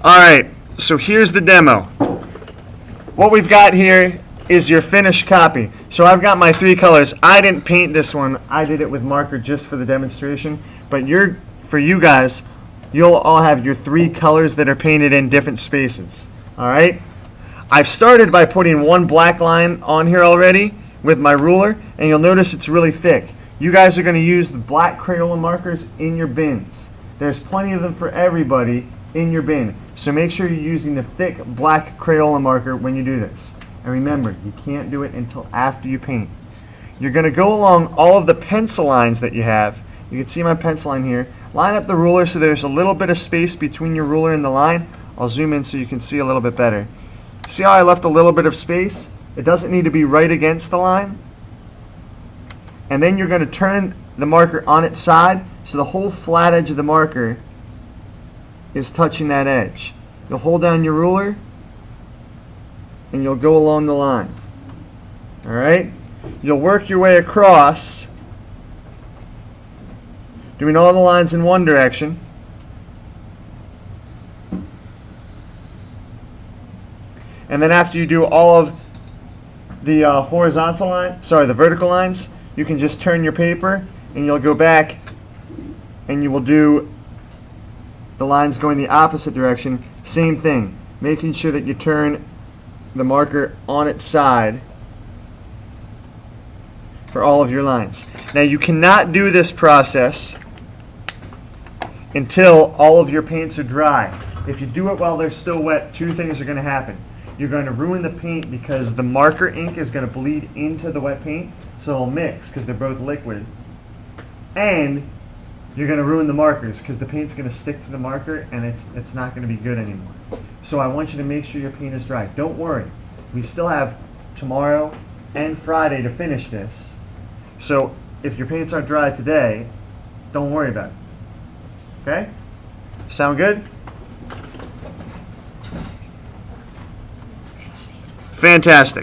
Alright, so here's the demo. What we've got here is your finished copy. So I've got my 3 colors. I didn't paint this one. I did it with marker just for the demonstration. But for you guys, you'll all have your 3 colors that are painted in different spaces. Alright? I've started by putting one black line on here already with my ruler, and you'll notice it's really thick. You guys are going to use the black Crayola markers in your bins. There's plenty of them for everybody in your bin. So make sure you're using the thick black Crayola marker when you do this. And remember, you can't do it until after you paint. You're going to go along all of the pencil lines that you have. You can see my pencil line here. Line up the ruler so there's a little bit of space between your ruler and the line. I'll zoom in so you can see a little bit better. See how I left a little bit of space? It doesn't need to be right against the line. And then you're going to turn the marker on its side so the whole flat edge of the marker is touching that edge. You'll hold down your ruler and you'll go along the line. Alright? You'll work your way across, doing all the lines in one direction. And then after you do all of the the vertical lines, you can just turn your paper and you'll go back and you will do the lines going the opposite direction. Same thing, making sure that you turn the marker on its side for all of your lines. Now you cannot do this process until all of your paints are dry. If you do it while they're still wet, 2 things are going to happen. You're going to ruin the paint because the marker ink is going to bleed into the wet paint, so they'll mix because they're both liquid. And you're going to ruin the markers because the paint's going to stick to the marker and it's not going to be good anymore. So I want you to make sure your paint is dry. Don't worry. We still have tomorrow and Friday to finish this. So if your paints aren't dry today, don't worry about it. Okay? Sound good? Fantastic.